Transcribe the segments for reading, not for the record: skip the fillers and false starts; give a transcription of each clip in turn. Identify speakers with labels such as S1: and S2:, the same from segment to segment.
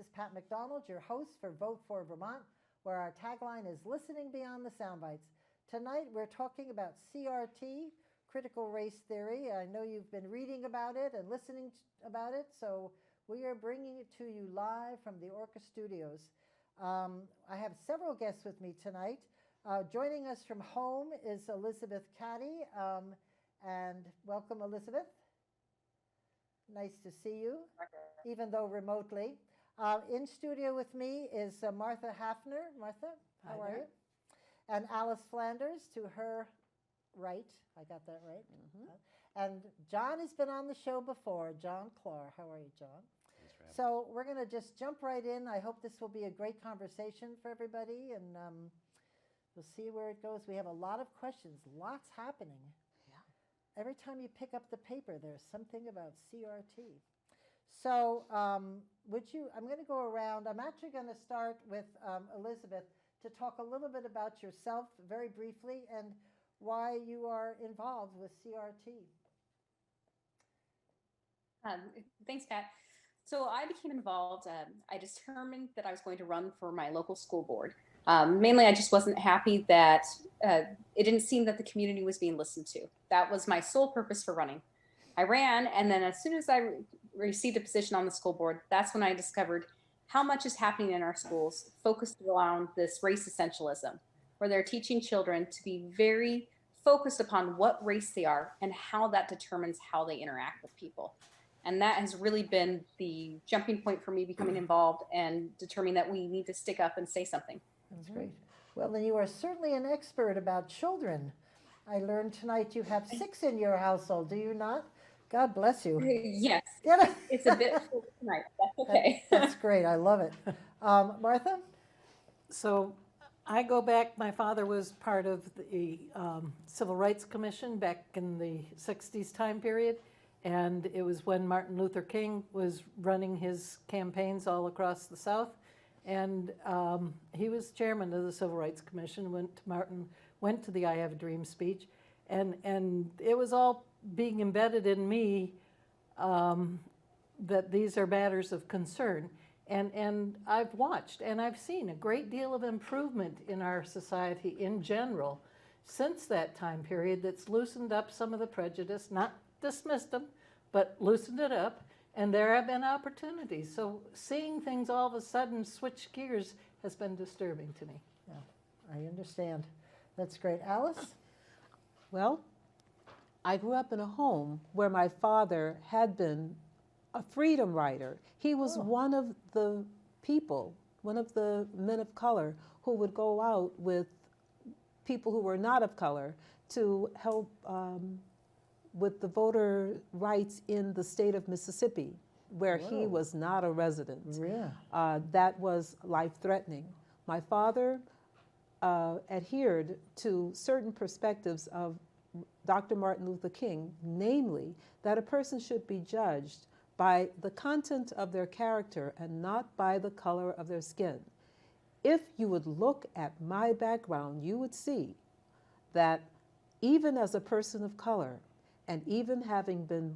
S1: is Pat McDonald, your host for Vote for Vermont, where our tagline is Listening Beyond the Soundbites. Tonight we're talking about CRT, critical race theory. I know you've been reading about it and listening about it, so we are bringing it to you live from the Orca Studios. I have several guests with me tonight. Joining us from home is Elizabeth Cady, and welcome, Elizabeth. Nice to see you, even though remotely. In studio with me is Martha Hafner. Martha, how are you? And Alice Flanders to her right. I got that right. Mm-hmm. And John has been on the show before. John Clark. How are you, John? So we're going to just jump right in. I hope this will be a great conversation for everybody, and we'll see where it goes. We have a lot of questions, lots happening. Every time you pick up the paper, there's something about CRT. So I'm going to go around. I'm actually going to start with Elizabeth to talk a little bit about yourself very briefly and why you are involved with CRT.
S2: Thanks, Pat. So I became involved. I determined that I was going to run for my local school board. Mainly, I just wasn't happy that it didn't seem that the community was being listened to. That was my sole purpose for running. I ran, and then as soon as I received a position on the school board, that's when I discovered how much is happening in our schools focused around this race essentialism, where they're teaching children to be very focused upon what race they are and how that determines how they interact with people. And that has really been the jumping point for me becoming involved and determining that we need to stick up and say something.
S1: That's great. Well, then you are certainly an expert about children. I learned tonight you have 6 in your household, do you not? God bless you.
S2: Yes. It's a bit full tonight. That's okay.
S1: That's great. I love it. Martha?
S3: So I go back, my father was part of the Civil Rights Commission back in the 60s time period. And it was when Martin Luther King was running his campaigns all across the South. And he was chairman of the Civil Rights Commission, went to the I Have a Dream speech. And it was all being embedded in me that these are matters of concern. And I've watched and I've seen a great deal of improvement in our society in general since that time period that's loosened up some of the prejudice, not dismissed them, but loosened it up, and there have been opportunities. So seeing things all of a sudden switch gears has been disturbing to me.
S1: Yeah, I understand. That's great. Alice?
S4: Well, I grew up in a home where my father had been a freedom rider. He was one of the people, one of the men of color who would go out with people who were not of color to help with the voter rights in the state of Mississippi, where he was not a resident.
S1: Yeah.
S4: That was life-threatening. My father adhered to certain perspectives of Dr. Martin Luther King, namely that a person should be judged by the content of their character and not by the color of their skin. If you would look at my background, you would see that even as a person of color, and even having been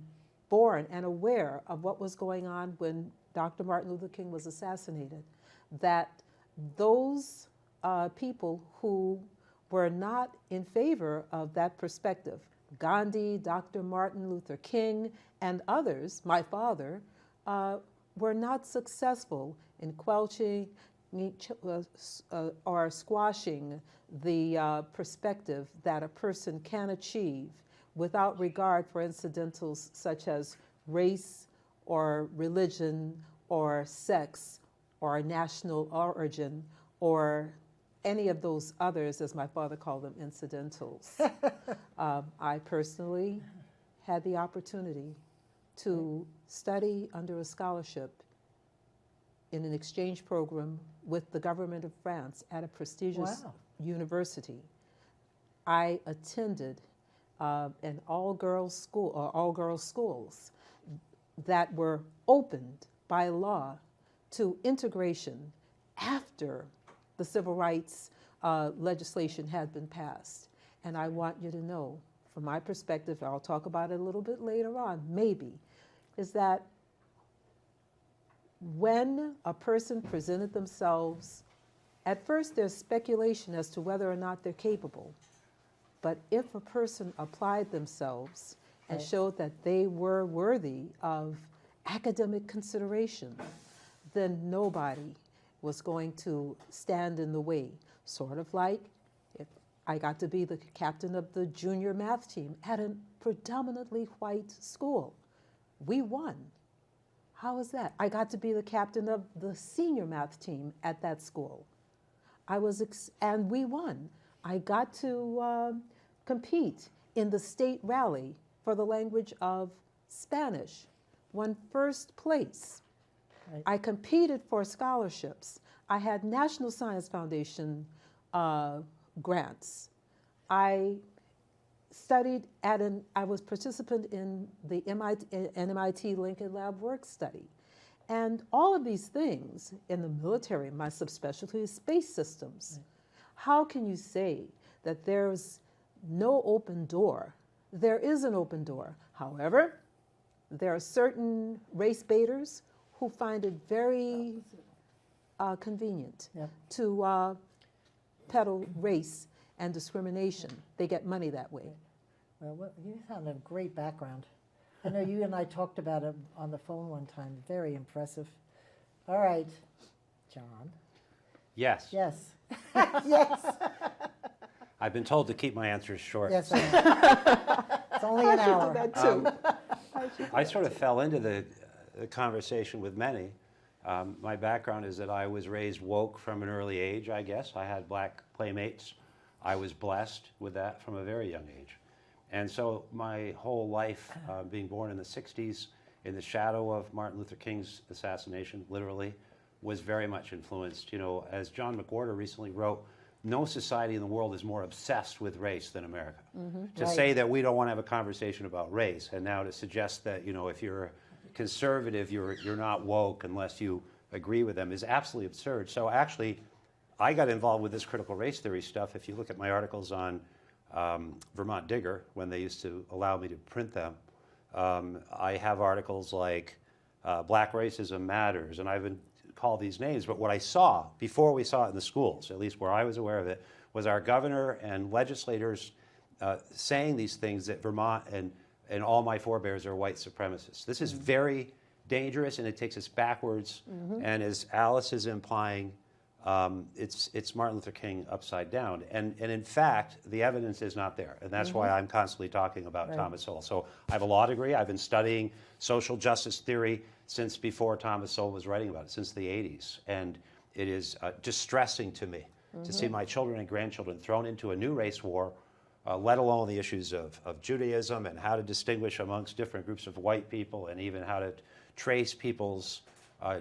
S4: born and aware of what was going on when Dr. Martin Luther King was assassinated, that those people who were not in favor of that perspective, Gandhi, Dr. Martin Luther King, and others, my father, were not successful in quelching or squashing the perspective that a person can achieve without regard for incidentals such as race or religion or sex or national origin or any of those others, as my father called them, incidentals. I personally had the opportunity to study under a scholarship in an exchange program with the government of France at a prestigious university. I attended an all-girls school, or all-girls schools that were opened by law to integration after the civil rights legislation had been passed. And I want you to know, from my perspective, I'll talk about it a little bit later on, maybe, is that when a person presented themselves, at first there's speculation as to whether or not they're capable. But if a person applied themselves and
S1: Right.
S4: showed that they were worthy of academic consideration, then nobody was going to stand in the way. Sort of like if I got to be the captain of the junior math team at a predominantly white school. We won. How was that? I got to be the captain of the senior math team at that school. And we won. I got to compete in the state rally for the language of Spanish, won first place.
S1: Right.
S4: I competed for scholarships. I had National Science Foundation grants. I studied I was participant in the MIT Lincoln Lab work study. And all of these things in the military, my subspecialty is space systems. Right. How can you say that there's no open door? There is an open door. However, there are certain race baiters who find it very convenient
S1: Yep.
S4: to peddle race and discrimination. They get money that way.
S1: Well, you have a great background. I know you and I talked about it on the phone one time. Very impressive. All right, John.
S5: Yes.
S1: Yes. Yes.
S5: I've been told to keep my answers short.
S1: Yes, I know. It's only an hour.
S4: That too.
S5: I sort of fell into the conversation with many. My background is that I was raised woke from an early age, I guess. I had black playmates. I was blessed with that from a very young age. And so my whole life, being born in the 60s, in the shadow of Martin Luther King's assassination, literally, was very much influenced. You know, as John McWhorter recently wrote, no society in the world is more obsessed with race than America. To
S1: Right.
S5: say that we don't want to have a conversation about race, and now to suggest that, you know, if you're conservative, you're not woke unless you agree with them, is absolutely absurd. So actually, I got involved with this critical race theory stuff. If you look at my articles on Vermont Digger, when they used to allow me to print them, I have articles like Black Racism Matters, and I've been called these names, but what I saw before we saw it in the schools, at least where I was aware of it, was our governor and legislators saying these things that Vermont and all my forebears are white supremacists. This is very dangerous, and it takes us backwards. And as Alice is implying, it's Martin Luther King upside down. And in fact, the evidence is not there. And that's why I'm constantly talking about
S1: Right.
S5: Thomas Sowell. So I have a law degree. I've been studying social justice theory since before Thomas Sowell was writing about it, since the 80s. And it is distressing to me to see my children and grandchildren thrown into a new race war, let alone the issues of Judaism and how to distinguish amongst different groups of white people, and even how to trace people's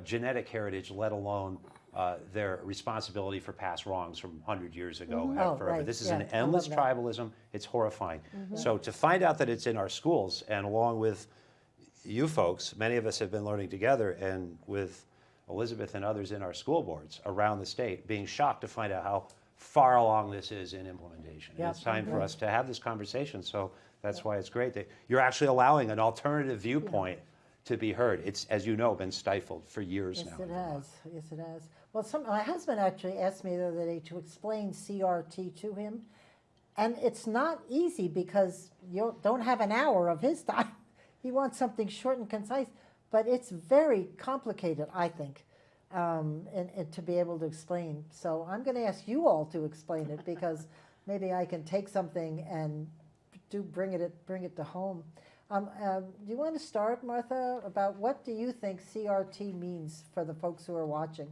S5: genetic heritage, let alone their responsibility for past wrongs from 100 years ago and
S1: Oh,
S5: forever.
S1: right.
S5: This is
S1: Yeah,
S5: an
S1: I love
S5: endless
S1: that.
S5: tribalism. It's horrifying. So to find out that it's in our schools, and along with you folks, many of us have been learning together, and with Elizabeth and others in our school boards around the state, being shocked to find out how far along this is in implementation.
S1: Yeah.
S5: And it's time for us to have this conversation. So that's why it's great that you're actually allowing an alternative viewpoint to be heard. It's, as you know, been stifled for years
S1: Yes,
S5: now.
S1: it has. Yes, it has. Well, my husband actually asked me the other day to explain CRT to him, and it's not easy because you don't have an hour of his time. He wants something short and concise, but it's very complicated, I think, and to be able to explain. So I'm going to ask you all to explain it, because maybe I can take something and bring it to home. Do you want to start, Martha, about what do you think CRT means for the folks who are watching?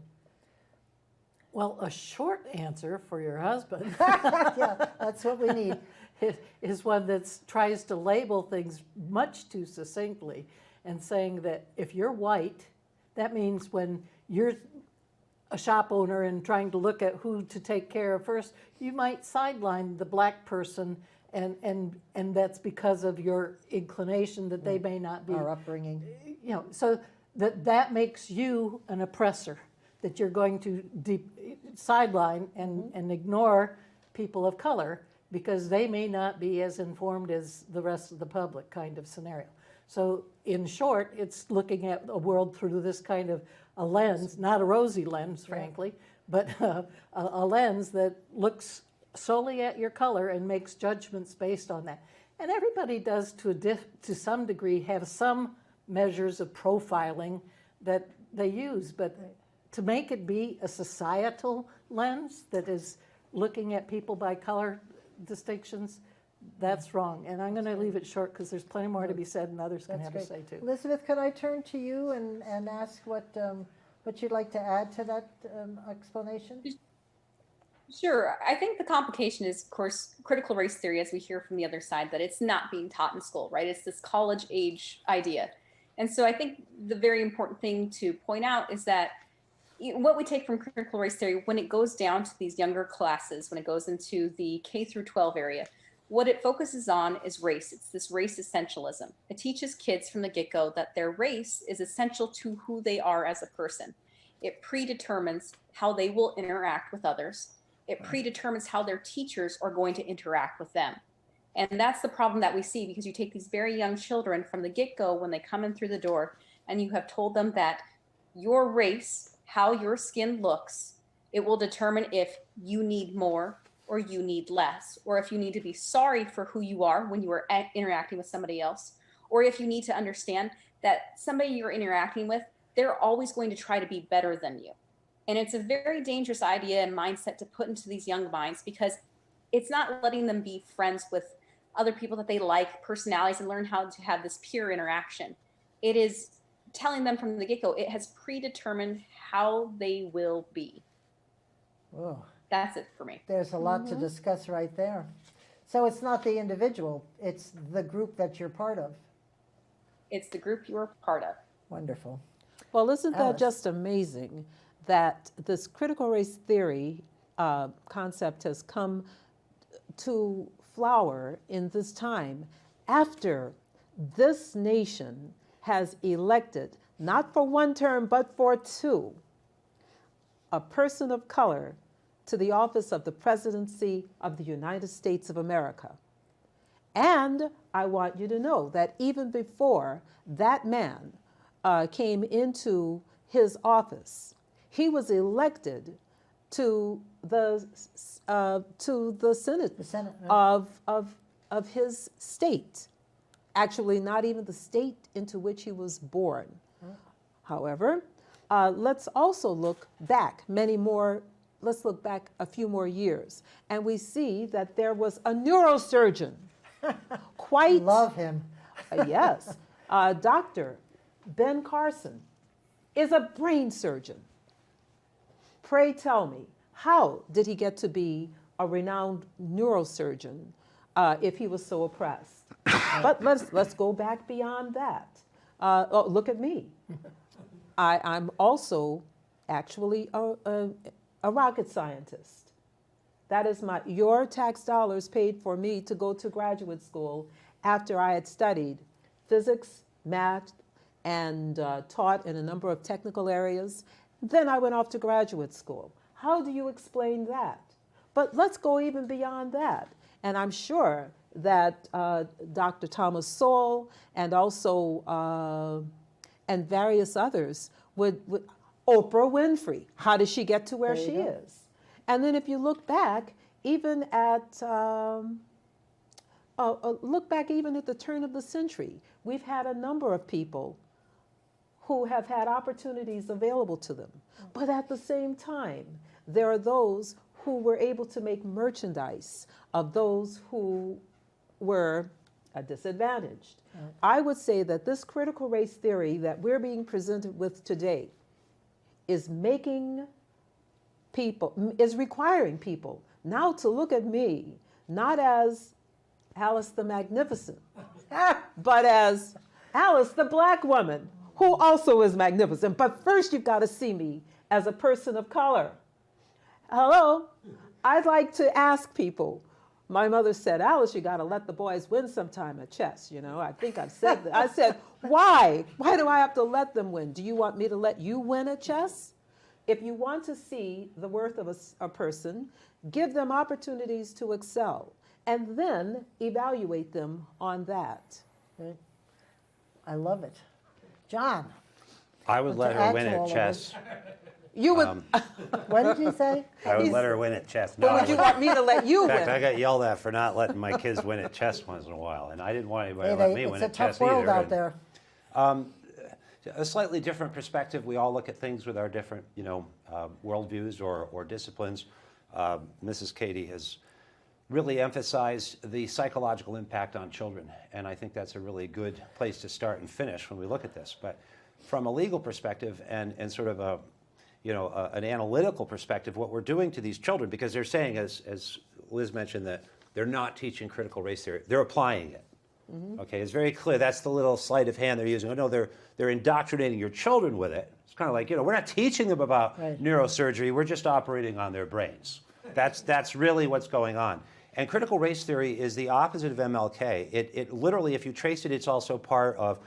S3: Well, a short answer for your husband
S1: Yeah, that's what we need.
S3: is one that tries to label things much too succinctly, and saying that if you're white, that means when you're a shop owner and trying to look at who to take care of first, you might sideline the black person, and that's because of your inclination that they may not be,
S1: Our upbringing.
S3: you know, so that makes you an oppressor, that you're going to sideline and ignore people of color because they may not be as informed as the rest of the public, kind of scenario. So in short, it's looking at a world through this kind of a lens, not a rosy lens, frankly, but a lens that looks solely at your color and makes judgments based on that. And everybody does, to some degree, have some measures of profiling that they use, but to make it be a societal lens that is looking at people by color distinctions, that's wrong. And I'm going to leave it short because there's plenty more to be said and others can have a say too.
S1: Elizabeth, could I turn to you and ask what you'd like to add to that explanation?
S2: Sure. I think the complication is, of course, critical race theory, as we hear from the other side, that it's not being taught in school, right? It's this college age idea. And so I think the very important thing to point out is that what we take from critical race theory, when it goes down to these younger classes, when it goes into the K through 12 area, what it focuses on is race. It's this race essentialism. It teaches kids from the get-go that their race is essential to who they are as a person. It predetermines how they will interact with others. It predetermines how their teachers are going to interact with them. And that's the problem that we see, because you take these very young children from the get-go when they come in through the door, and you have told them that your race, how your skin looks, it will determine if you need more or you need less, or if you need to be sorry for who you are when you are interacting with somebody else, or if you need to understand that somebody you're interacting with, they're always going to try to be better than you. And it's a very dangerous idea and mindset to put into these young minds, because it's not letting them be friends with other people that they like, personalities, and learn how to have this peer interaction. It is telling them from the get-go, it has predetermined how they will be.
S1: Oh,
S2: that's it for me.
S1: There's a lot to discuss right there. So it's not the individual, it's the group that you're part of.
S2: It's the group you're part of.
S1: Wonderful.
S4: Well, isn't that
S1: Alice.
S4: just amazing that this critical race theory concept has come to flower in this time after this nation has elected, not for one term, but for two, a person of color to the office of the presidency of the United States of America. And I want you to know that even before that man came into his office, he was elected to the Senate,
S1: right.
S4: of his state. Actually, not even the state into which he was born. However, let's also look back let's look back a few more years, and we see that there was a neurosurgeon. Quite.
S1: Love him.
S4: Yes. Dr. Ben Carson is a brain surgeon. Pray tell me, how did he get to be a renowned neurosurgeon if he was so oppressed? But let's go back beyond that. Look at me. I'm also actually a rocket scientist. That is your tax dollars paid for me to go to graduate school after I had studied physics, math, and taught in a number of technical areas. Then I went off to graduate school. How do you explain that? But let's go even beyond that. And I'm sure that Dr. Thomas Sowell and also and various others would Oprah Winfrey, how did she get to where she is? And then if you look back, even at the turn of the century, we've had a number of people who have had opportunities available to them. But at the same time, there are those who were able to make merchandise of those who were disadvantaged. I would say that this critical race theory that we're being presented with today is requiring people now to look at me, not as Alice the Magnificent, but as Alice the Black woman, who also is magnificent. But first you've got to see me as a person of color. Hello, I'd like to ask people. My mother said, Alice, you got to let the boys win sometime at chess. You know, I think I've said that. I said, why? Why do I have to let them win? Do you want me to let you win at chess? If you want to see the worth of a person, give them opportunities to excel and then evaluate them on that.
S1: I love it. John.
S5: I would let
S1: to
S5: her
S1: add
S5: win
S1: to all
S5: at
S1: of
S5: chess.
S4: You would,
S1: What did you say?
S5: I would
S4: He's-
S5: let her win at chess. No,
S4: but
S5: I
S4: would you
S5: wouldn't.
S4: want me to let you
S5: In fact, I
S4: win?
S5: got yelled at for not letting my kids win at chess once in a while, and I didn't want anybody
S1: Hey,
S5: to let me win
S1: it's a
S5: at chess
S1: tough world
S5: either.
S1: out
S5: And,
S1: there.
S5: A slightly different perspective. We all look at things with our different, worldviews or disciplines. Mrs. Cady has really emphasized the psychological impact on children, and I think that's a really good place to start and finish when we look at this. But from a legal perspective and sort of an analytical perspective, what we're doing to these children, because they're saying, as Liz mentioned, that they're not teaching critical race theory, they're applying it. Okay, it's very clear. That's the little sleight of hand they're using. Oh, no, they're indoctrinating your children with it. It's kind of like, we're not teaching them about neurosurgery. We're just operating on their brains. That's really what's going on. And critical race theory is the opposite of MLK. It literally, if you trace it, it's also part of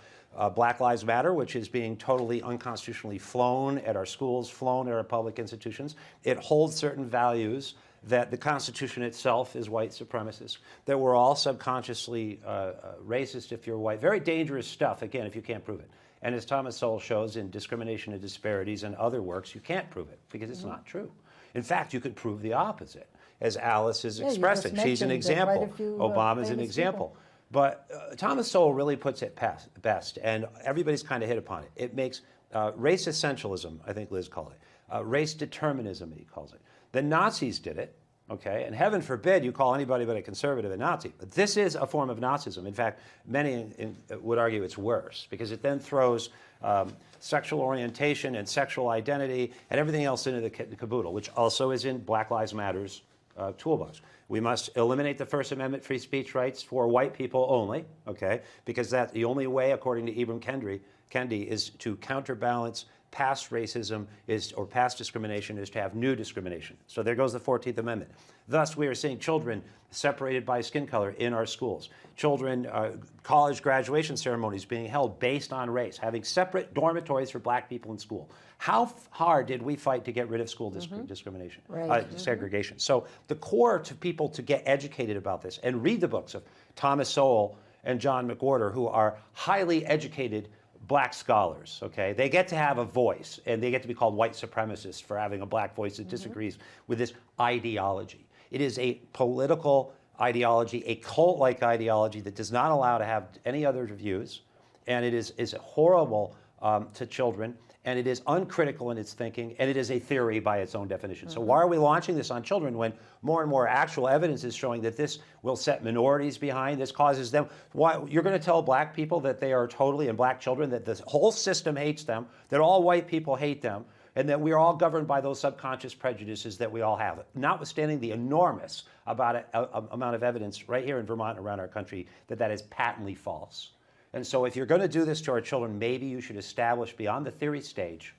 S5: Black Lives Matter, which is being totally unconstitutionally flown at our schools, flown at our public institutions. It holds certain values that the Constitution itself is white supremacist, that we're all subconsciously racist if you're white. Very dangerous stuff, again, if you can't prove it. And as Thomas Sowell shows in Discrimination and Disparities and other works, you can't prove it because it's not true. In fact, you could prove the opposite, as Alice is
S1: Yeah, you just
S5: expressing. She's an
S1: mentioned that quite
S5: example.
S1: a few,
S5: Obama's an
S1: famous
S5: example.
S1: people.
S5: But Thomas Sowell really puts it best, and everybody's kind of hit upon it. It makes race essentialism, I think Liz called it, race determinism, he calls it. The Nazis did it, okay? And heaven forbid you call anybody but a conservative a Nazi. But this is a form of Nazism. In fact, many would argue it's worse because it then throws sexual orientation and sexual identity and everything else into the caboodle, which also is in Black Lives Matter's toolbox. We must eliminate the First Amendment free speech rights for white people only, okay? Because that's the only way, according to Ibram Kendi, is to counterbalance past racism or past discrimination is to have new discrimination. So there goes the 14th Amendment. Thus, we are seeing children separated by skin color in our schools. Children, college graduation ceremonies being held based on race, having separate dormitories for black people in school. How hard did we fight to get rid of school discrimination, segregation? So the core to people to get educated about this and read the books of Thomas Sowell and John McWhorter, who are highly educated black scholars, okay? They get to have a voice, and they get to be called white supremacists for having a black voice that disagrees with this ideology. It is a political ideology, a cult-like ideology that does not allow to have any other views, and it is horrible to children, and it is uncritical in its thinking, and it is a theory by its own definition. So why are we launching this on children when more and more actual evidence is showing that this will set minorities behind, this causes them, why you're going to tell black people that they are totally, and black children, that this whole system hates them, that all white people hate them, and that we are all governed by those subconscious prejudices that we all have, notwithstanding the enormous amount of evidence right here in Vermont and around our country that is patently false. And so if you're going to do this to our children, maybe you should establish beyond the theory stage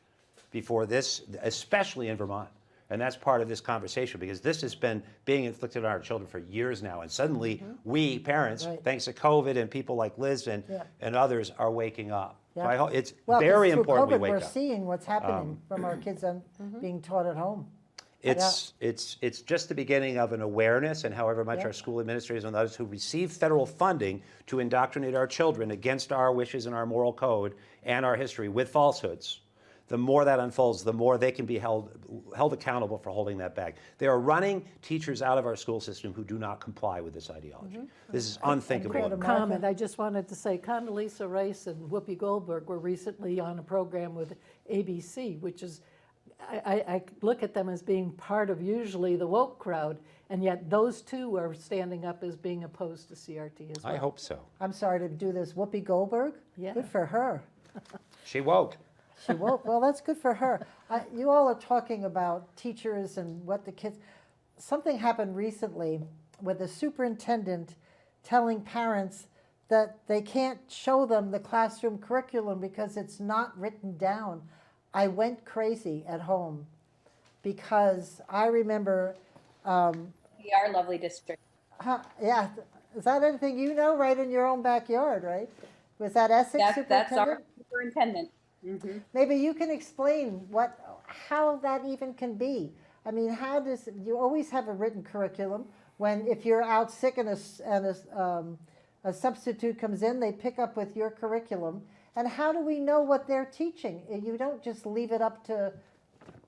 S5: before this, especially in Vermont. And that's part of this conversation because this has been being inflicted on our children for years now. And suddenly we, parents, thanks to COVID and people like Liz and others, are waking up.
S1: Yeah.
S5: So I hope it's
S1: Well, 'cause
S5: very
S1: through
S5: important
S1: COVID,
S5: we
S1: we're
S5: wake up.
S1: seeing what's happening from our kids being taught at home.
S5: It's just the beginning of an awareness, and however much our school administrators and others who receive federal funding to indoctrinate our children against our wishes and our moral code and our history with falsehoods, the more that unfolds, the more they can be held accountable for holding that back. They are running teachers out of our school system who do not comply with this ideology. This is unthinkable.
S1: Quick
S3: Comment, I just wanted to say Condoleezza Rice and Whoopi Goldberg were recently on a program with ABC, which is, I look at them as being part of usually the woke crowd, and yet those two are standing up as being opposed to CRT as well.
S5: I hope so.
S1: I'm sorry to do this. Whoopi Goldberg?
S3: Yeah.
S1: Good for her.
S5: She woke.
S1: She woke. Well, that's good for her. You all are talking about teachers and what the kids. Something happened recently with a superintendent telling parents that they can't show them the classroom curriculum because it's not written down. I went crazy at home because I remember.
S2: We are lovely district.
S1: Yeah, is that anything you know? Right in your own backyard, right? Was that Essex
S2: That's
S1: superintendent?
S2: our superintendent. Mm-hmm.
S1: Maybe you can explain how that even can be. I mean, how does you always have a written curriculum when if you're out sick and a substitute comes in, they pick up with your curriculum, And how do we know what they're teaching? You don't just leave it up to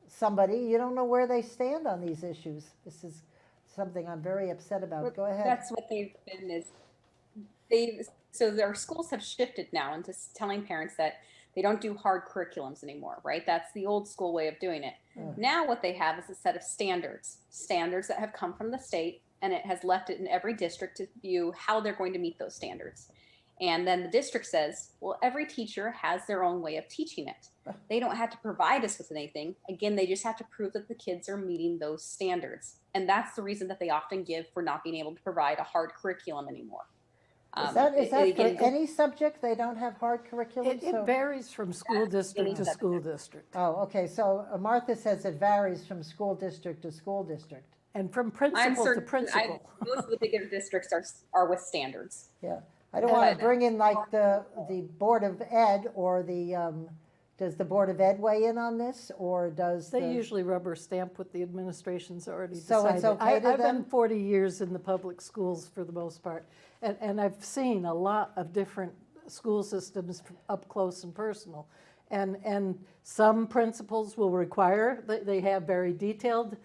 S1: somebody. You don't know where they stand on these issues. This is something I'm very upset about. Go ahead.
S2: That's what they've been so their schools have shifted now into telling parents that they don't do hard curriculums anymore, right? That's the old school way of doing it. Now what they have is a set of standards that have come from the state, and it has left it in every district to view how they're going to meet those standards. And then the district says, well, every teacher has their own way of teaching it. They don't have to provide us with anything. Again, they just have to prove that the kids are meeting those standards. And that's the reason that they often give for not being able to provide a hard curriculum anymore.
S1: Is that for any subject? They don't have hard curriculum?
S3: It varies from school district to school district.
S1: Oh, okay. So Martha says it varies from school district to school district.
S3: And from principal to principal.
S2: Most of the bigger districts are with standards.
S1: Yeah. I don't want to bring in like the Board of Ed or does the Board of Ed weigh in on this, or does
S3: They usually rubber stamp what the administration's already
S1: So
S3: decided.
S1: it's okay to
S3: I've
S1: them?
S3: been 40 years in the public schools for the most part, and I've seen a lot of different school systems up close and personal. And some principals will require, they have very detailed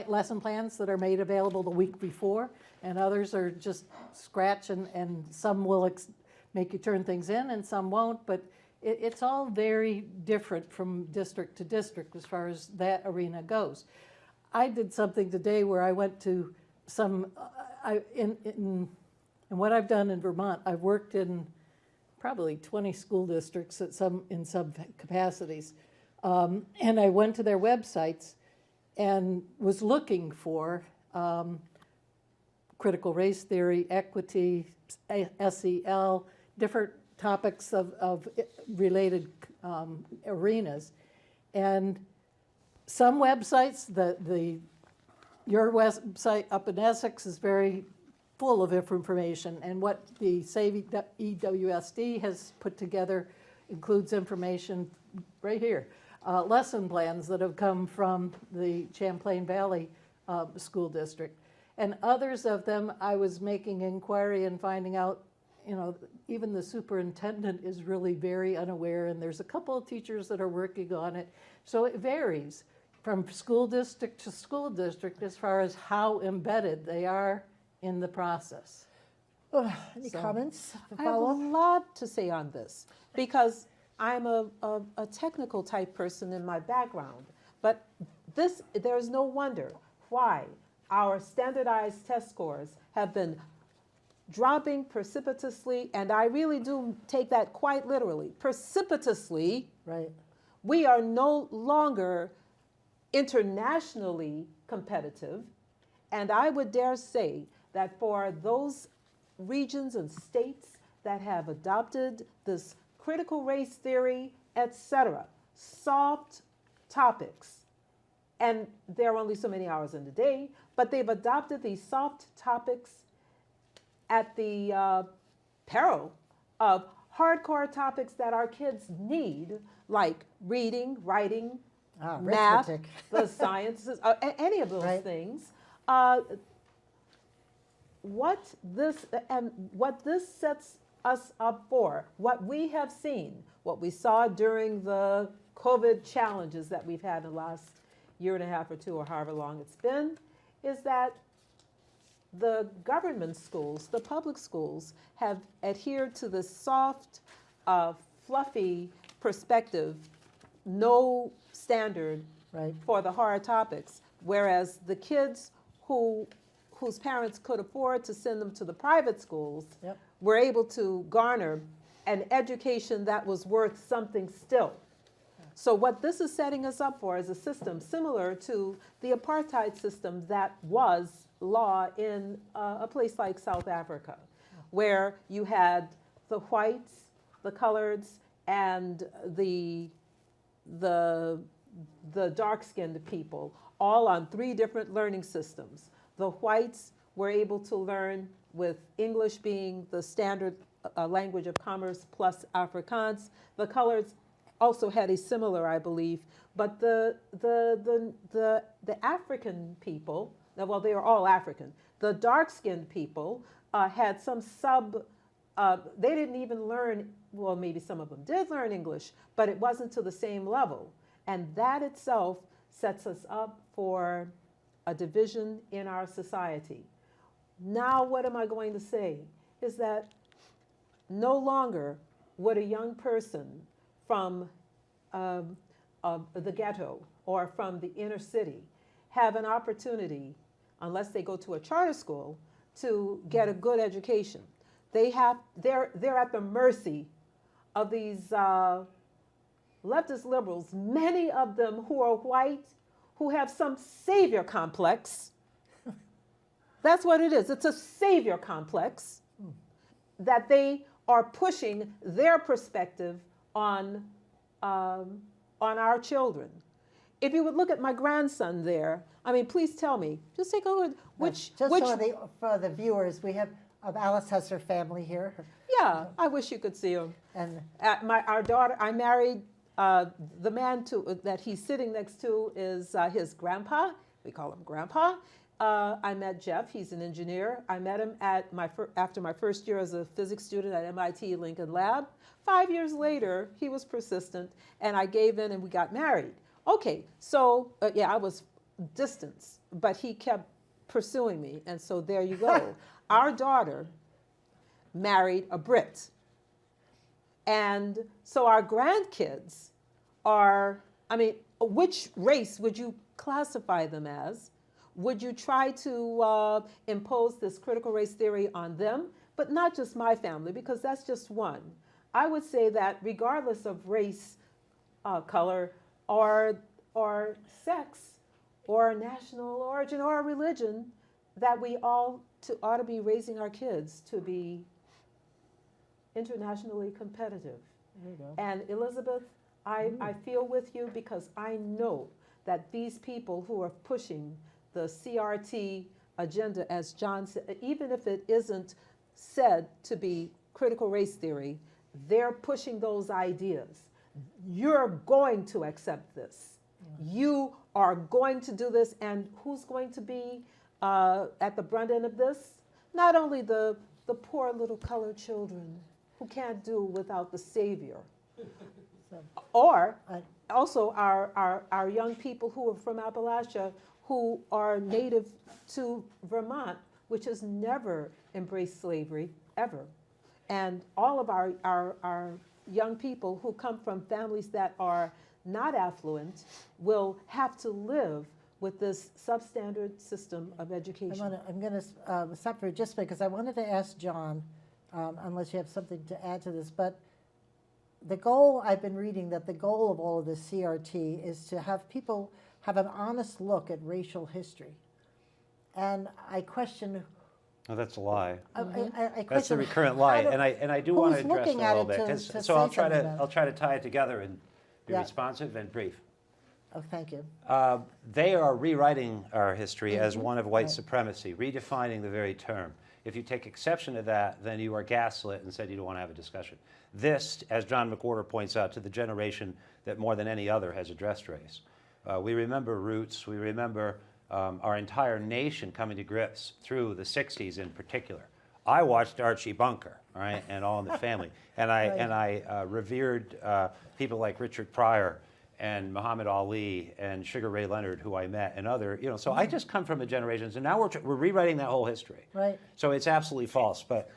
S3: lesson plans that are made available the week before, and others are just scratch, and some will make you turn things in and some won't, but it's all very different from district to district as far as that arena goes. I did something today where I went to some, in what I've done in Vermont, I've worked in probably 20 school districts in some capacities, and I went to their websites and was looking for critical race theory, equity, SEL, different topics of related arenas. And some websites, your website up in Essex is very full of information, and what the Save EWSD has put together includes information right here. Lesson plans that have come from the Champlain Valley School District. And others of them, I was making inquiry and finding out, even the superintendent is really very unaware, and there's a couple of teachers that are working on it. So it varies from school district to school district as far as how embedded they are in the process.
S1: Any comments?
S4: I have a lot to say on this because I'm a technical type person in my background, but there's no wonder why our standardized test scores have been dropping precipitously, and I really do take that quite literally, precipitously.
S1: Right.
S4: We are no longer internationally competitive, and I would dare say that for those regions and states that have adopted this critical race theory, etc., soft topics, and there are only so many hours in the day, but they've adopted these soft topics at the peril of hardcore topics that our kids need, like reading, writing, math,
S1: arithmetic.
S4: the sciences, any of those
S1: Right.
S4: things. What this sets us up for, what we have seen, what we saw during the COVID challenges that we've had in the last year and a half or two, or however long it's been, is that the government schools, the public schools, have adhered to the soft, fluffy perspective, no standard
S1: Right.
S4: for the hard topics, whereas the kids whose parents could afford to send them to the private schools
S1: Yep.
S4: were able to garner an education that was worth something still. So what this is setting us up for is a system similar to the apartheid system that was law in a place like South Africa, where you had the whites, the coloreds, and the dark-skinned people, all on 3 different learning systems. The whites were able to learn with English being the standard language of commerce plus Afrikaans. The coloreds also had a similar, I believe, but the African people, well, they are all African. The dark-skinned people had some they didn't even learn, well, maybe some of them did learn English, but it wasn't to the same level. And that itself sets us up for a division in our society. Now, what am I going to say? Is that no longer would a young person from the ghetto or from the inner city have an opportunity, unless they go to a charter school, to get a good education. They're at the mercy of these leftist liberals, many of them who are white, who have some savior complex. That's what it is. It's a savior complex that they are pushing their perspective on our children. If you would look at my grandson there, I mean, please tell me, just take a look.
S1: For the viewers, we have, Alice has her family here.
S4: Yeah, I wish you could see him.
S1: And
S4: Our daughter, I married, the man that he's sitting next to is his grandpa. We call him Grandpa. I met Jeff. He's an engineer. I met him at after my first year as a physics student at MIT Lincoln Lab. 5 years later, he was persistent, and I gave in, and we got married. Okay, so yeah, I was distance, but he kept pursuing me, and so there you go. Our daughter married a Brit, and so our grandkids are, I mean, which race would you classify them as? Would you try to impose this critical race theory on them? But not just my family, because that's just one. I would say that regardless of race, color, or sex, or national origin, or religion, that we ought to be raising our kids to be internationally competitive.
S1: there you go.
S4: And Elizabeth, I feel with you, because I know that these people who are pushing the CRT agenda, as John said, even if it isn't said to be critical race theory, they're pushing those ideas. You're going to accept this. You are going to do this, and who's going to be at the brunt end of this? Not only the poor little colored children who can't do without the savior, or also our young people who are from Appalachia, who are native to Vermont, which has never embraced slavery, ever. And all of our young people who come from families that are not affluent will have to live with this substandard system of education.
S1: I'm going to stop for just because I wanted to ask John, unless you have something to add to this, but the goal, I've been reading that the goal of all of this CRT is to have people have an honest look at racial history. And I question.
S5: No, that's a lie.
S1: I
S5: That's the
S1: question
S5: recurrent lie, and I do want to
S1: who's
S5: address it
S1: looking
S5: a
S1: at
S5: little
S1: it
S5: bit.
S1: to
S5: 'Cause-
S1: say
S5: so I'll try
S1: something about it.
S5: to tie it together and be
S1: Yeah.
S5: responsive and brief.
S1: Oh, thank you.
S5: They are rewriting our history as one of white supremacy, redefining the very term. If you take exception to that, then you are gaslit and said you don't want to have a discussion. This, as John McWhorter points out, to the generation that more than any other has addressed race. We remember roots. We remember our entire nation coming to grips through the 60s in particular. I watched Archie Bunker, all right, and All in the Family. And I revered people like Richard Pryor and Muhammad Ali and Sugar Ray Leonard, who I met, and other, so I just come from a generation, and now we're rewriting that whole history.
S1: Right.
S5: So it's absolutely false. But,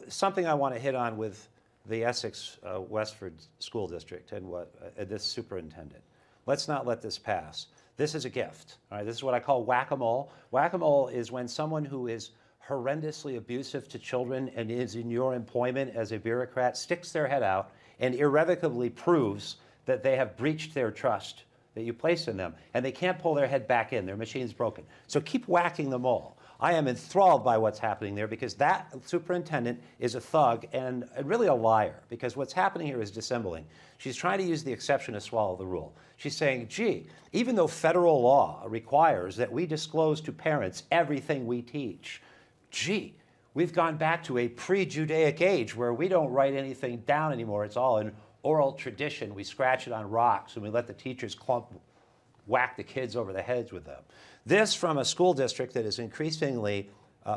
S5: something I want to hit on with the Essex Westford School District and what this superintendent. Let's not let this pass. This is a gift. All right, this is what I call whack-a-mole. Whack-a-mole is when someone who is horrendously abusive to children and is in your employment as a bureaucrat sticks their head out and irrevocably proves that they have breached their trust that you place in them, and they can't pull their head back in. Their machine's broken. So keep whacking them all. I am enthralled by what's happening there, because that superintendent is a thug and really a liar, because what's happening here is dissembling. She's trying to use the exception to swallow the rule. She's saying, gee, even though federal law requires that we disclose to parents everything we teach, gee, we've gone back to a pre-Judaic age where we don't write anything down anymore. It's all in oral tradition. We scratch it on rocks and we let the teachers whack the kids over the heads with them. This from a school district that is increasingly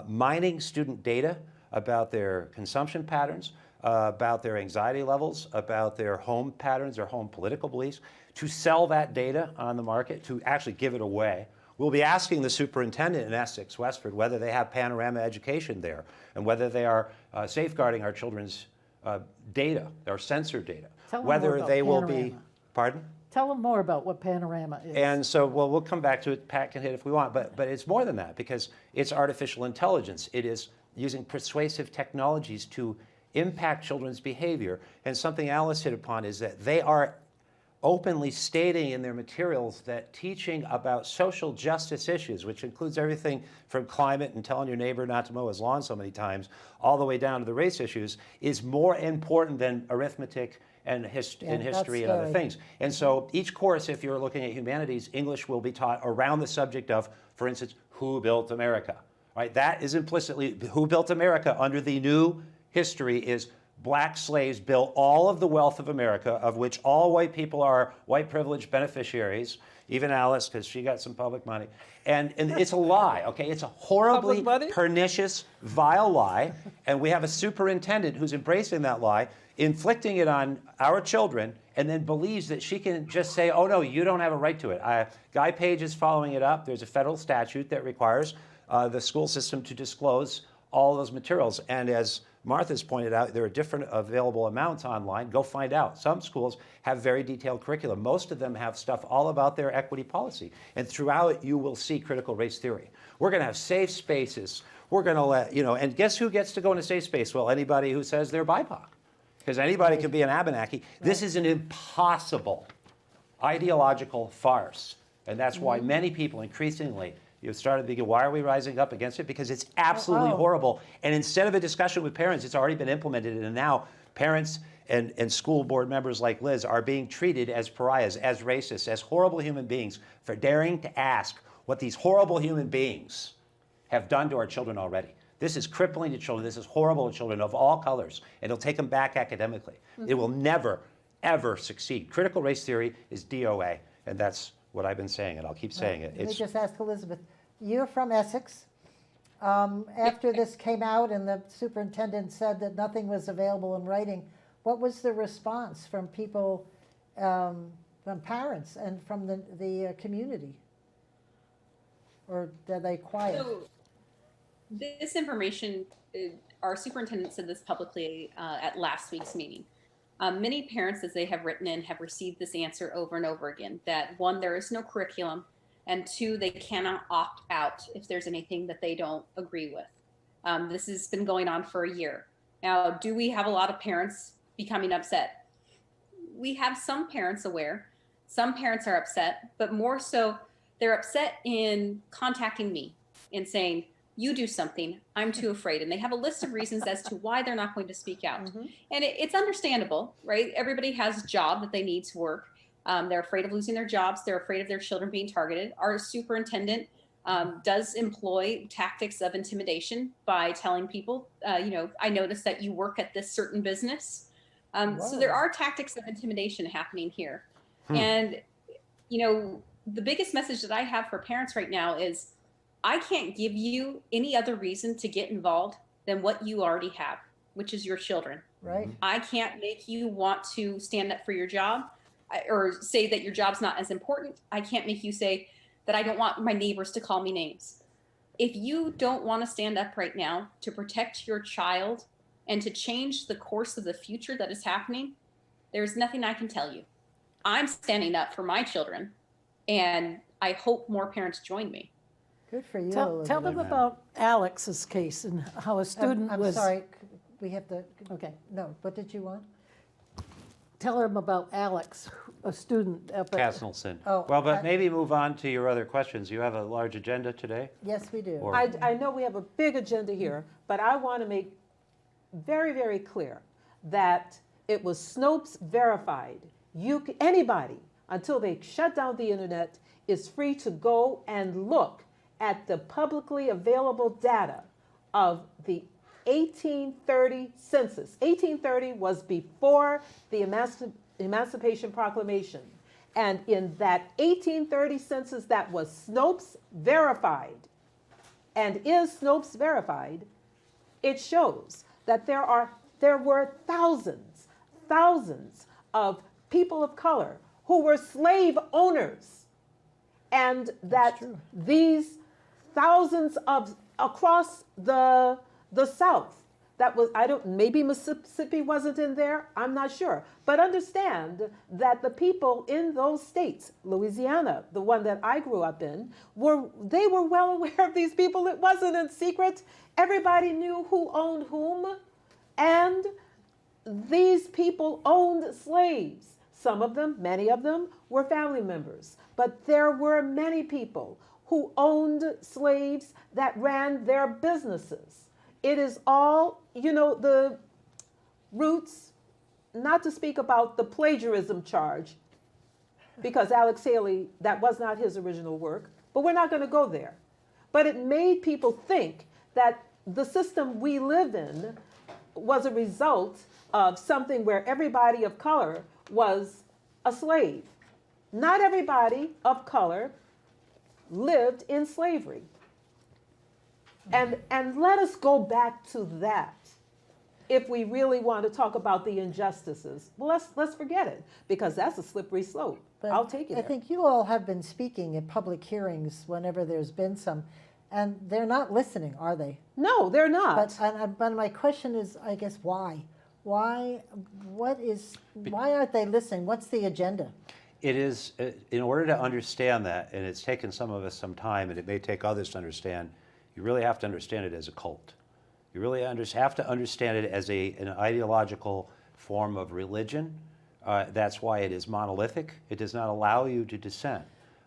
S5: mining student data about their consumption patterns, about their anxiety levels, about their home patterns, their home political beliefs, to sell that data on the market, to actually give it away. We'll be asking the superintendent in Essex, Westford, whether they have panorama education there and whether they are safeguarding our children's data, our sensor data.
S3: Tell them
S5: Whether
S3: more about
S5: they will be,
S3: Panorama.
S5: pardon?
S3: Tell them more about what Panorama is.
S5: And so, well, we'll come back to it. Pat can hit if we want, but it's more than that because it's artificial intelligence. It is using persuasive technologies to impact children's behavior. And something Alice hit upon is that they are openly stating in their materials that teaching about social justice issues, which includes everything from climate and telling your neighbor not to mow his lawn so many times, all the way down to the race issues, is more important than arithmetic and history and other things. And so each course, if you're looking at humanities, English will be taught around the subject of, for instance, who built America, right? That is implicitly, who built America under the new history is black slaves built all of the wealth of America, of which all white people are white privileged beneficiaries, even Alice, because she got some public money. And it's a lie, okay? It's a horribly pernicious, vile lie. And we have a superintendent who's embracing that lie, inflicting it on our children, and then believes that she can just say, oh, no, you don't have a right to it. Guy Page is following it up. There's a federal statute that requires the school system to disclose all those materials. And as Martha's pointed out, there are different available amounts online. Go find out. Some schools have very detailed curriculum. Most of them have stuff all about their equity policy. And throughout it, you will see critical race theory. We're going to have safe spaces. We're going to let, and guess who gets to go in a safe space? Well, anybody who says they're BIPOC. Because anybody can be an Abenaki. This is an impossible ideological farce. And that's why many people increasingly, you've started thinking, why are we rising up against it? Because it's absolutely horrible. And instead of a discussion with parents, it's already been implemented. And now parents and school board members like Liz are being treated as pariahs, as racists, as horrible human beings for daring to ask what these horrible human beings have done to our children already. This is crippling to children. This is horrible to children of all colors. And it'll take them back academically. It will never, ever succeed. Critical race theory is DOA. And that's what I've been saying, and I'll keep saying it.
S1: Let me just ask Elizabeth, you're from Essex. After this came out and the superintendent said that nothing was available in writing, what was the response from people, from parents and from the community? Or are they quiet?
S2: So this information, our superintendent said this publicly at last week's meeting. Many parents, as they have written in, have received this answer over and over again, that one, there is no curriculum, and two, they cannot opt out if there's anything that they don't agree with. This has been going on for a year. Now, do we have a lot of parents becoming upset? We have some parents aware. Some parents are upset, but more so, they're upset in contacting me and saying, you do something, I'm too afraid. And they have a list of reasons as to why they're not going to speak out. And it's understandable, right? Everybody has a job that they need to work. They're afraid of losing their jobs. They're afraid of their children being targeted. Our superintendent does employ tactics of intimidation by telling people, I noticed that you work at this certain business. So there are tactics of intimidation happening here. And, the biggest message that I have for parents right now is, I can't give you any other reason to get involved than what you already have, which is your children.
S1: Right.
S2: I can't make you want to stand up for your job or say that your job's not as important. I can't make you say that I don't want my neighbors to call me names. If you don't want to stand up right now to protect your child and to change the course of the future that is happening, there's nothing I can tell you. I'm standing up for my children, and I hope more parents join me.
S1: Good for you,
S3: Tell
S1: Elizabeth.
S3: them about Alex's case and how a student
S1: I'm
S3: was.
S1: sorry, we have to,
S3: Okay.
S1: no, what did you want?
S3: Tell them about Alex, a student up at.
S5: Castleton.
S1: Oh,
S5: Well, but maybe move on to your other questions. You have a large agenda today?
S1: Yes, we do.
S5: Or-
S4: I know we have a big agenda here, but I want to make very, very clear that it was Snopes verified. Anybody, until they shut down the internet, is free to go and look at the publicly available data of the 1830 census. 1830 was before the Emancipation Proclamation. And in that 1830 census that was Snopes verified, and is Snopes verified, it shows that there were thousands of people of color who were slave owners, and that these thousands of across the South, that was, maybe Mississippi wasn't in there, I'm not sure, but understand that the people in those states, Louisiana, the one that I grew up in, they were well aware of these people. It wasn't a secret. Everybody knew who owned whom, and these people owned slaves. Some of them, many of them, were family members, but there were many people who owned slaves that ran their businesses. It is all, the roots, not to speak about the plagiarism charge, because Alex Haley, that was not his original work, but we're not going to go there. But it made people think that the system we live in was a result of something where everybody of color was a slave. Not everybody of color lived in slavery. And let us go back to that. If we really want to talk about the injustices, well, let's forget it, because that's a slippery slope.
S1: But
S4: I'll take it.
S1: I think you all have been speaking at public hearings whenever there's been some, and they're not listening, are they?
S4: No, they're not.
S1: But my question is, I guess, why? Why aren't they listening? What's the agenda?
S5: It is, in order to understand that, and it's taken some of us some time, and it may take others to understand, you really have to understand it as a cult. You really have to understand it as an ideological form of religion. That's why it is monolithic. It does not allow you to dissent.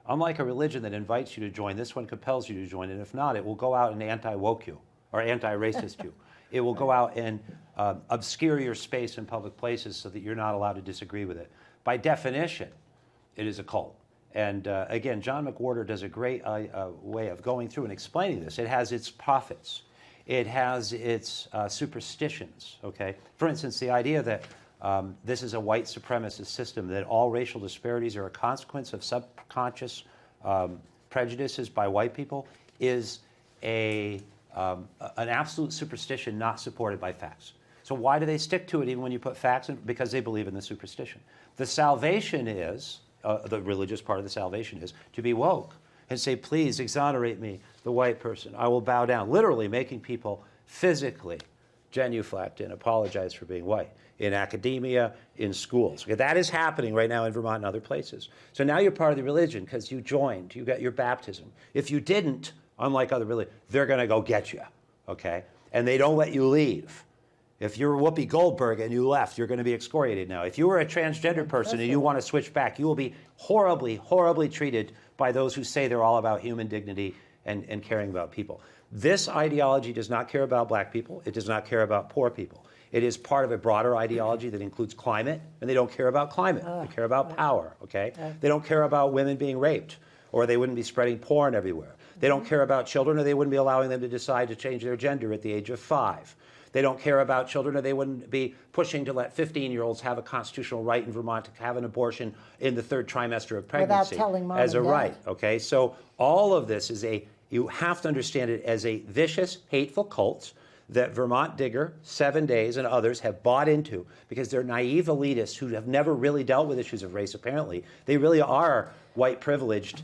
S5: Unlike a religion that invites you to join, this one compels you to join, and if not, it will go out and anti-woke you or anti-racist you. It will go out and obscure your space in public places so that you're not allowed to disagree with it. By definition, it is a cult. And again, John McWhorter does a great way of going through and explaining this. It has its prophets. It has its superstitions, okay? For instance, the idea that this is a white supremacist system, that all racial disparities are a consequence of subconscious prejudices by white people, is an absolute superstition not supported by facts. So why do they stick to it even when you put facts in? Because they believe in the superstition. The salvation is, the religious part of the salvation is, to be woke and say, please exonerate me, the white person. I will bow down, literally making people physically genuflect and apologize for being white. In academia, in schools. Okay, that is happening right now in Vermont and other places. So now you're part of the religion because you joined, you got your baptism. If you didn't, unlike other religions, they're going to go get you, okay? And they don't let you leave. If you're Whoopi Goldberg and you left, you're going to be excoriated now. If you were a transgender person and you want to switch back, you will be horribly, horribly treated by those who say they're all about human dignity and caring about people. This ideology does not care about black people. It does not care about poor people. It is part of a broader ideology that includes climate, and they don't care about climate. They care about power, okay? They don't care about women being raped, or they wouldn't be spreading porn everywhere. They don't care about children, or they wouldn't be allowing them to decide to change their gender at the age of 5. They don't care about children, or they wouldn't be pushing to let 15-year-olds have a constitutional right in Vermont to have an abortion in the 3rd trimester of pregnancy as a right, okay? So all of this is you have to understand it as a vicious, hateful cult that Vermont Digger, 7 Days, and others have bought into because they're naive elitists who have never really dealt with issues of race, apparently. They really are white privileged,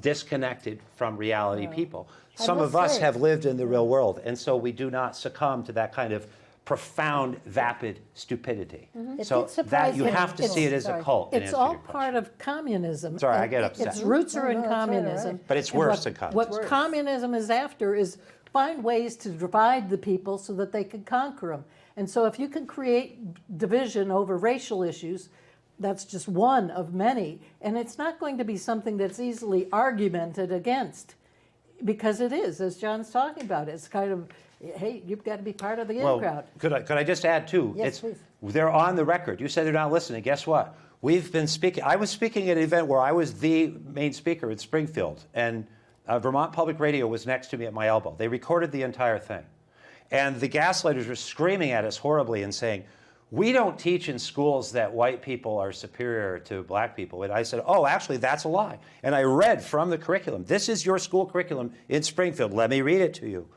S5: disconnected from reality people. Some of us have lived in the real world, and so we do not succumb to that kind of profound, vapid stupidity. So that you have to see it as a cult.
S3: It's all part of communism.
S5: Sorry, I get upset.
S3: Its roots are in communism.
S5: But it's worse than communism.
S3: What communism is after is find ways to divide the people so that they can conquer them. And so if you can create division over racial issues, that's just one of many. And it's not going to be something that's easily argumented against, because it is, as John's talking about. It's kind of, hey, you've got to be part of the in crowd.
S5: Could I just add, too?
S1: Yes, please.
S5: They're on the record. You said they're not listening. Guess what? We've been speaking. I was speaking at an event where I was the main speaker in Springfield, and Vermont Public Radio was next to me at my elbow. They recorded the entire thing. And the gaslighters were screaming at us horribly and saying, we don't teach in schools that white people are superior to black people. And I said, oh, actually, that's a lie. And I read from the curriculum. This is your school curriculum in Springfield. Let me read it to you.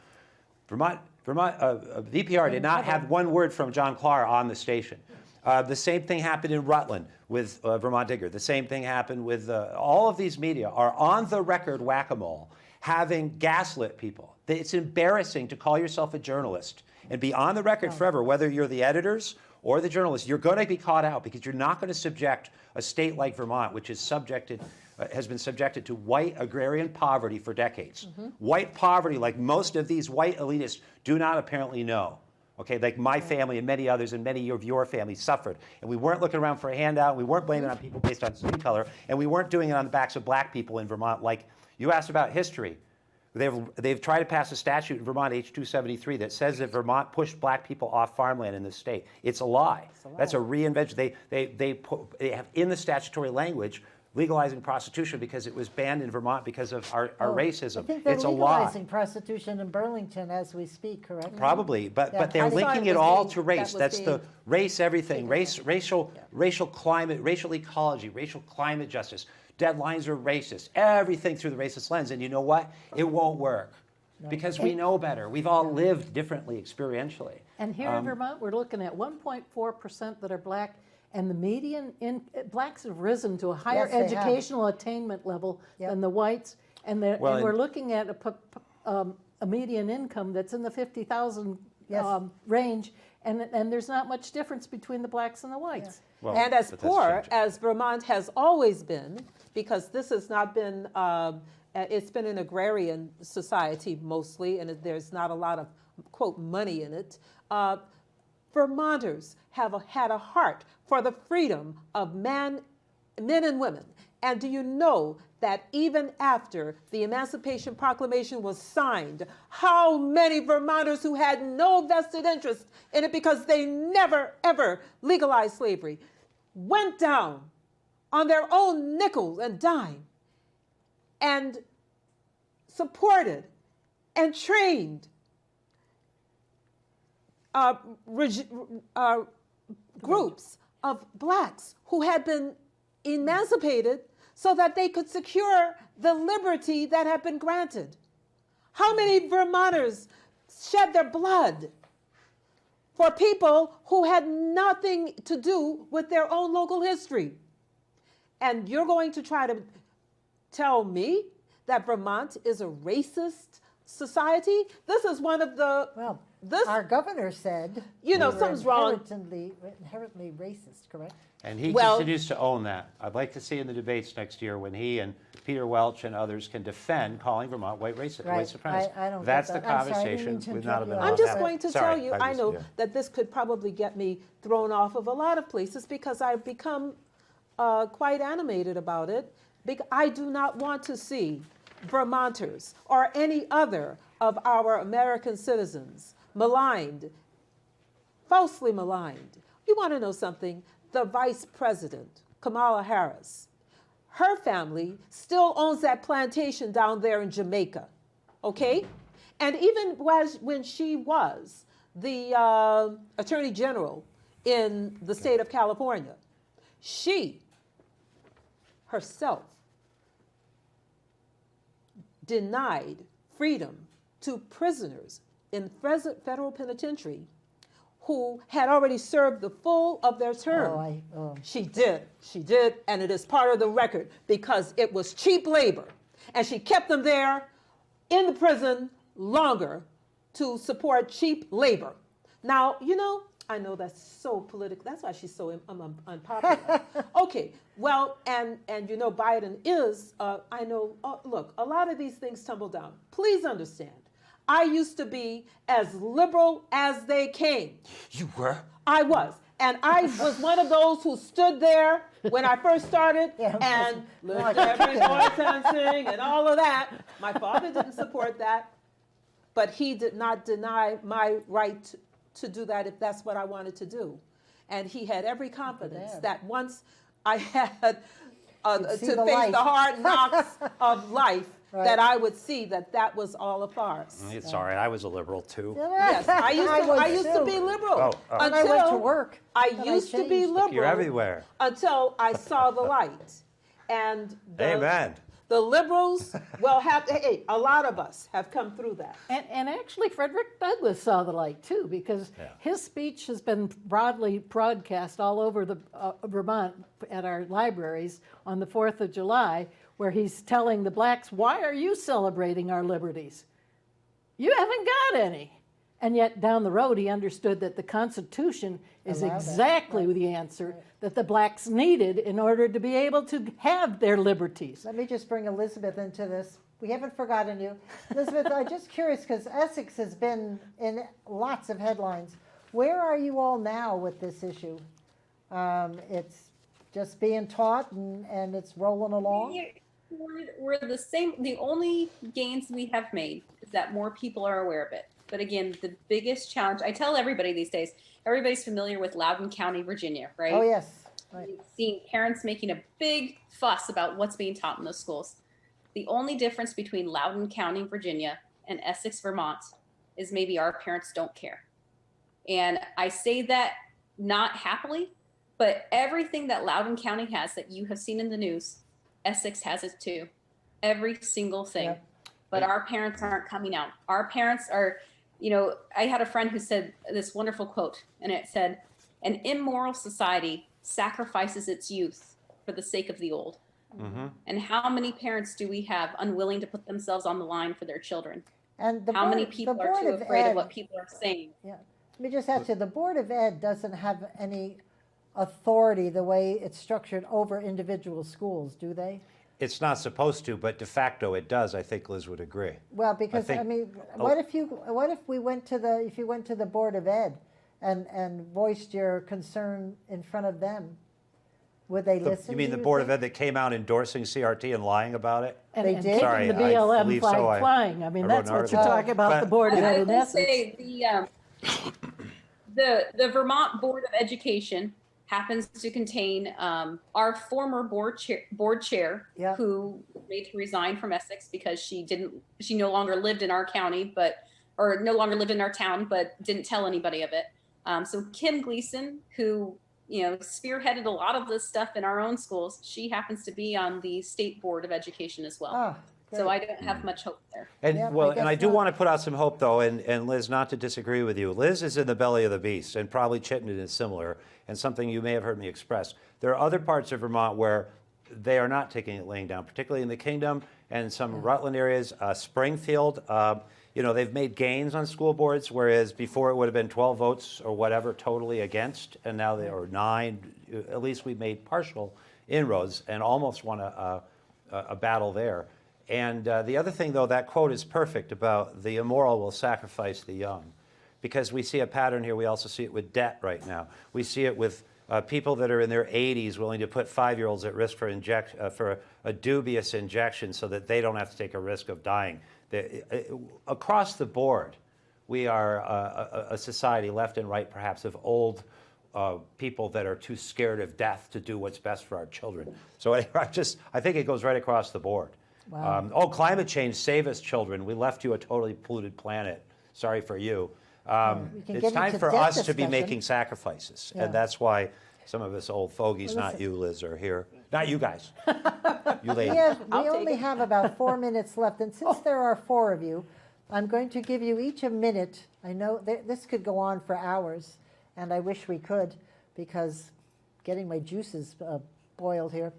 S5: Vermont Vermont, VPR did not have one word from John Clark on the station. The same thing happened in Rutland with Vermont Digger. The same thing happened with all of these media are on the record whack-a-mole, having gaslit people. It's embarrassing to call yourself a journalist and be on the record forever, whether you're the editors or the journalists. You're going to be caught out because you're not going to subject a state like Vermont, which is has been subjected to white agrarian poverty for decades. White poverty, like most of these white elitists do not apparently know. Okay, like my family and many others and many of your families suffered. And we weren't looking around for a handout. We weren't blaming it on people based on skin color. And we weren't doing it on the backs of black people in Vermont. Like you asked about history. They've tried to pass a statute in Vermont, H273, that says that Vermont pushed black people off farmland in this state. It's a lie. That's a reinvention. They have in the statutory language legalizing prostitution because it was banned in Vermont because of our racism.
S1: I think they're
S5: it's a lie.
S1: legalizing prostitution in Burlington as we speak, correct?
S5: Probably, but
S1: Yeah,
S5: they're
S1: I thought
S5: linking
S4: it
S5: it
S4: was
S5: all
S4: being-
S5: to
S4: that
S5: race.
S4: was
S5: That's the
S4: being
S5: race everything, racial climate, racial ecology, racial climate justice. Deadlines are racist. Everything through the racist lens. And you know what? It won't work because we know better. We've all lived differently experientially.
S3: And here in Vermont, we're looking at 1.4% that are black, and the median blacks have risen to a higher
S1: Yes, they have.
S3: educational attainment level
S1: Yep.
S3: than the whites, and
S5: Well,
S3: we're looking at a median income that's in the 50,000
S1: Yes.
S3: range, and there's not much difference between the blacks and the whites.
S5: Well,
S4: And as
S5: but that's
S4: poor
S5: changing.
S4: as Vermont has always been, because this has not been, it's been an agrarian society mostly, and there's not a lot of, quote, money in it. Vermonters have had a heart for the freedom of men and women. And do you know that even after the Emancipation Proclamation was signed, how many Vermonters who had no vested interest in it because they never, ever legalized slavery went down on their own nickel and dime and supported and trained groups of blacks who had been emancipated so that they could secure the liberty that had been granted. How many Vermonters shed their blood for people who had nothing to do with their own local history? And you're going to try to tell me that Vermont is a racist society? This is one of the...
S1: Well,
S4: This-
S1: our governor said
S4: You know,
S1: we were
S4: something's wrong.
S1: inherently racist, correct?
S5: And he
S4: Well-
S5: continues to own that. I'd like to see in the debates next year when he and Peter Welch and others can defend calling Vermont white racist,
S1: Right.
S5: white supremacist.
S1: I don't get
S5: That's
S1: that.
S5: the
S1: I'm sorry, I didn't
S5: conversation.
S1: mean to
S5: We've not
S1: interrupt
S5: been
S1: you.
S5: allowed
S4: I'm just
S5: that.
S4: going to
S5: Sorry,
S4: tell you,
S5: I
S4: I know
S5: yeah.
S4: that this could probably get me thrown off of a lot of places because I've become quite animated about it. I do not want to see Vermonters or any other of our American citizens maligned, falsely maligned. You want to know something? The Vice President, Kamala Harris, her family still owns that plantation down there in Jamaica, okay? And even when she was the Attorney General in the state of California, she herself denied freedom to prisoners in federal penitentiary who had already served the full of their term. She did, and it is part of the record because it was cheap labor. And she kept them there in the prison longer to support cheap labor. Now, you know, I know that's so political. That's why she's so unpopular. Okay, well, and you know, Biden is, I know, look, a lot of these things tumble down. Please understand. I used to be as liberal as they came.
S5: You were?
S4: I was. And I was one of those who stood there when I first started and lift every voice and sing and all of that. My father didn't support that, but he did not deny my right to do that if that's what I wanted to do. And he had every confidence that once I had to face the hard knocks of life, that I would see that that was all a farce.
S5: It's all right. I was a liberal too.
S4: Yes, I used to be liberal.
S1: And I went to work.
S4: I used to be liberal.
S5: You're everywhere.
S4: Until I saw the light. And
S5: Amen.
S4: The liberals, well, hey, a lot of us have come through that.
S3: And actually, Frederick Douglass saw the light too, because his speech has been broadly broadcast all over the Vermont at our libraries on the 4th of July, where he's telling the blacks, why are you celebrating our liberties? You haven't got any. And yet down the road, he understood that the Constitution is exactly the answer that the blacks needed in order to be able to have their liberties.
S1: Let me just bring Elizabeth into this. We haven't forgotten you. Elizabeth, I'm just curious because Essex has been in lots of headlines. Where are you all now with this issue? It's just being taught and it's rolling along?
S2: We're the same. The only gains we have made is that more people are aware of it. But again, the biggest challenge, I tell everybody these days, everybody's familiar with Loudoun County, Virginia, right?
S1: Oh, yes. Right.
S2: We've seen parents making a big fuss about what's being taught in those schools. The only difference between Loudoun County, Virginia, and Essex, Vermont, is maybe our parents don't care. And I say that not happily, but everything that Loudoun County has that you have seen in the news, Essex has it too. Every single thing.
S1: Yep.
S2: But our parents aren't coming out. Our parents are, I had a friend who said this wonderful quote, and it said, an immoral society sacrifices its youth for the sake of the old.
S5: Mm-hmm.
S2: And how many parents do we have unwilling to put themselves on the line for their children?
S1: And
S2: how many people are too afraid of what people are saying?
S1: Yeah. Let me just ask you, the Board of Ed doesn't have any authority the way it's structured over individual schools, do they?
S5: It's not supposed to, but de facto it does. I think Liz would agree.
S1: Well, because I mean, what if you went to the Board of Ed and voiced your concern in front of them? Would they listen?
S5: You mean the Board of Ed that came out endorsing CRT and lying about it?
S3: And,
S1: They did?
S5: Sorry,
S3: the
S5: I
S3: BLM
S5: believe
S3: flag
S5: so.
S3: flying. I mean,
S5: I wrote
S3: that's
S5: an
S3: what you're
S5: article.
S3: talking about,
S5: But-
S3: the Board of
S2: I
S3: Ed in
S2: will
S3: Essex.
S2: say the Vermont Board of Education happens to contain our former board chair,
S1: Yeah.
S2: who made to resign from Essex because she no longer lived in our county, or no longer lived in our town, but didn't tell anybody of it. So Kim Gleason, who spearheaded a lot of this stuff in our own schools, she happens to be on the State Board of Education as well.
S1: Oh,
S2: So I don't have much hope there.
S5: And
S1: Yep,
S5: well,
S1: I
S5: and I
S1: guess
S5: do
S1: not.
S5: want to put out some hope, though, and Liz, not to disagree with you. Liz is in the belly of the beast, and probably Chittenden is similar, and something you may have heard me express. There are other parts of Vermont where they are not taking it laying down, particularly in the Kingdom and some Rutland areas, Springfield. They've made gains on school boards, whereas before it would have been 12 votes or whatever totally against, and now they are 9. At least we've made partial inroads and almost won a battle there. And the other thing, though, that quote is perfect about the immoral will sacrifice the young, because we see a pattern here. We also see it with debt right now. We see it with people that are in their 80s willing to put 5-year-olds at risk for a dubious injection so that they don't have to take a risk of dying. Across the board, we are a society, left and right perhaps, of old people that are too scared of death to do what's best for our children. So I think it goes right across the board.
S1: Wow.
S5: Climate change, save us, children. We left you a totally polluted planet. Sorry for you. It's time for us to be making sacrifices.
S1: Yeah.
S5: And that's why some of us old fogies, not you, Liz, are here. Not you guys. You ladies.
S1: We only have about 4 minutes left, and since there are 4 of you, I'm going to give you each a minute. I know this could go on for hours, and I wish we could, because getting my juices boiled here.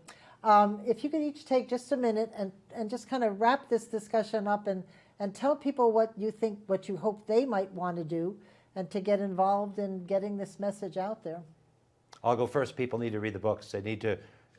S1: If you could each take just a minute and just kind of wrap this discussion up and tell people what you think, what you hope they might want to do, and to get involved in getting this message out there.
S5: I'll go first. People need to read the books. They need to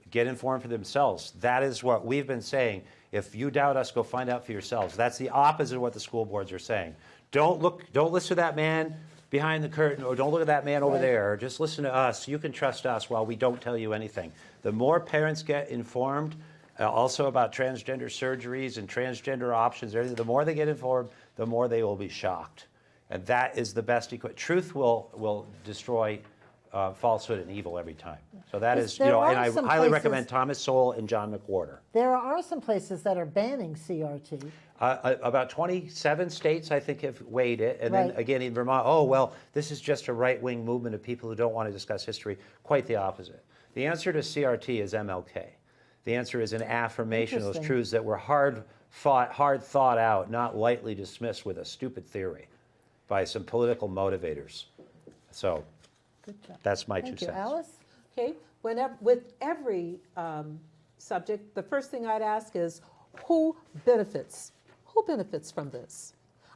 S5: get informed for themselves. That is what we've been saying. If you doubt us, go find out for yourselves. That's the opposite of what the school boards are saying. Don't listen to that man behind the curtain, or don't look at that man over there. Just listen to us. You can trust us while we don't tell you anything. The more parents get informed, also about transgender surgeries and transgender options, everything, the more they get informed, the more they will be shocked. And that is the best Truth will destroy falsehood and evil every time. So that is, and I highly recommend Thomas Sowell and John McWhorter.
S1: There are some places that are banning CRT.
S5: About 27 states, I think, have weighed it. And then again in Vermont, this is just a right-wing movement of people who don't want to discuss history. Quite the opposite. The answer to CRT is MLK. The answer is an affirmation of those
S1: Interesting.
S5: truths that were hard thought out, not lightly dismissed with a stupid theory by some political motivators. So
S1: Good job.
S5: that's my
S1: Thank
S5: 2
S1: you.
S5: cents.
S1: Alice?
S4: Okay, with every subject, the first thing I'd ask is, who benefits? Who benefits from this?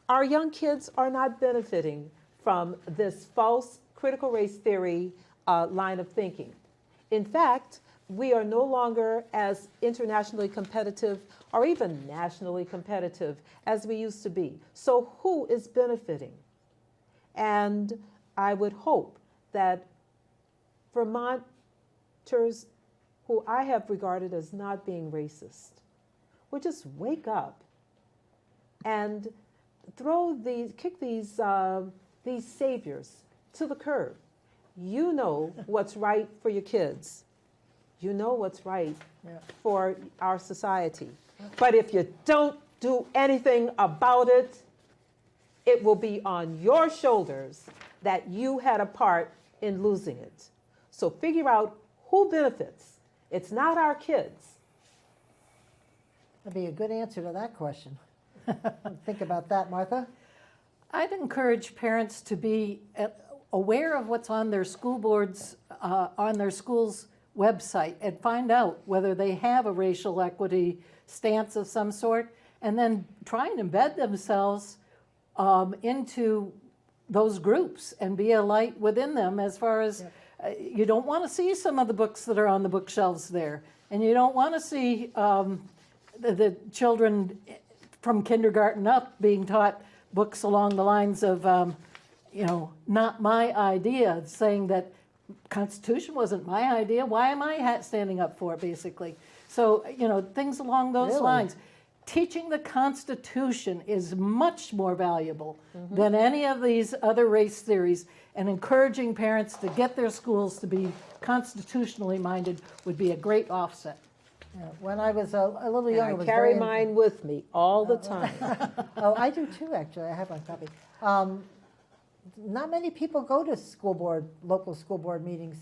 S4: Our young kids are not benefiting from this false critical race theory line of thinking. In fact, we are no longer as internationally competitive or even nationally competitive as we used to be. So who is benefiting? And I would hope that Vermonters, who I have regarded as not being racist, would just wake up and kick these saviors to the curb. You know what's right for your kids. You know what's right for our society. But if you don't do anything about it, it will be on your shoulders that you had a part in losing it. So figure out who benefits. It's not our kids.
S1: That'd be a good answer to that question. Think about that, Martha.
S3: I'd encourage parents to be aware of what's on their school boards, on their school's website, and find out whether they have a racial equity stance of some sort, and then try and embed themselves into those groups and be a light within them as far as you don't want to see some of the books that are on the bookshelves there, and you don't want to see the children from kindergarten up being taught books along the lines of, not my idea, saying that Constitution wasn't my idea. Why am I standing up for it, basically? So, things along those
S1: Really?
S3: lines. Teaching the Constitution is much more valuable than any of these other race theories, and encouraging parents to get their schools to be constitutionally minded would be a great offset.
S1: Yeah, when I was a little
S4: And
S1: younger,
S4: I
S1: was
S4: carry
S1: very
S4: mine with me all the time.
S1: Oh, I do too, actually. I have my copy. Not many people go to local school board meetings.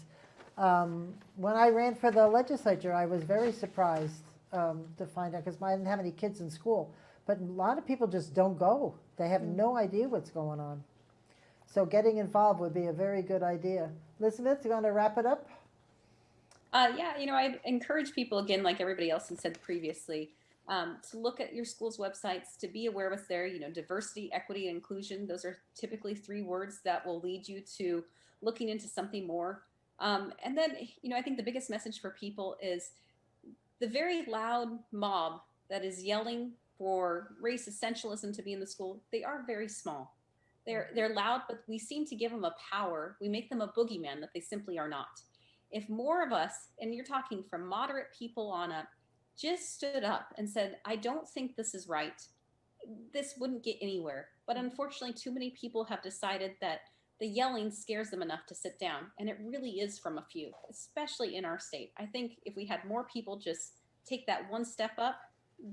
S1: When I ran for the legislature, I was very surprised to find out, because I didn't have any kids in school. But a lot of people just don't go. They have no idea what's going on. So getting involved would be a very good idea. Elizabeth, you want to wrap it up?
S2: I encourage people, again, like everybody else has said previously, to look at your school's websites, to be aware what's there. Diversity, equity, and inclusion. Those are typically 3 words that will lead you to looking into something more. And then, I think the biggest message for people is the very loud mob that is yelling for race essentialism to be in the school. They are very small. They're loud, but we seem to give them a power. We make them a boogeyman that they simply are not. If more of us, and you're talking from moderate people on up, just stood up and said, I don't think this is right, this wouldn't get anywhere. But unfortunately, too many people have decided that the yelling scares them enough to sit down. And it really is from a few, especially in our state. I think if we had more people just take that one step up,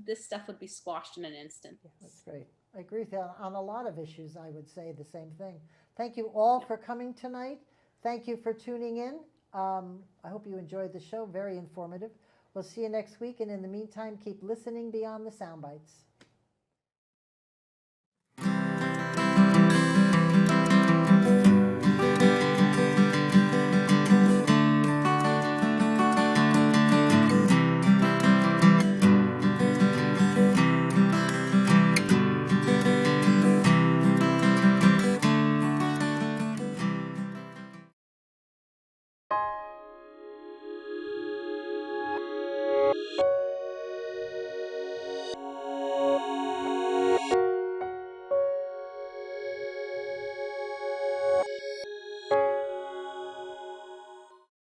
S2: this stuff would be squashed in an instant.
S1: That's great. I agree with you on a lot of issues. I would say the same thing. Thank you all for coming tonight. Thank you for tuning in. I hope you enjoyed the show. Very informative. We'll see you next week. And in the meantime, keep listening beyond the sound bites.